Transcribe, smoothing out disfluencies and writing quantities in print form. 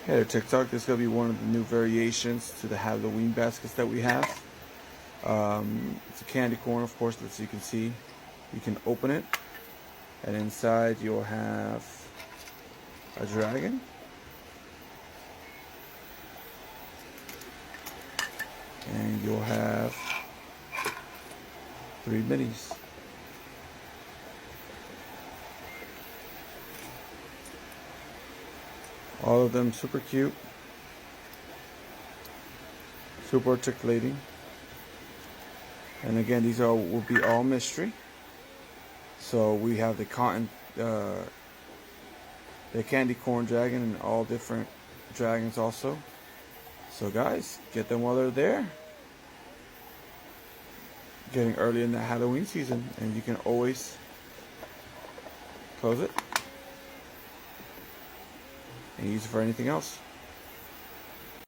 Hey there, TikTok. This is going to be one of the new variations to the Halloween baskets that we have. It's a candy corn, of course, as you can see. You can open it, and inside you'll have a dragon, and you'll have 3 minis. All of them super cute, super articulating. And again, these will be all mystery. So we have the candy corn dragon and all different dragons also. So guys, get them while they're there. Getting early in the Halloween season, and you can always close it and use it for anything else.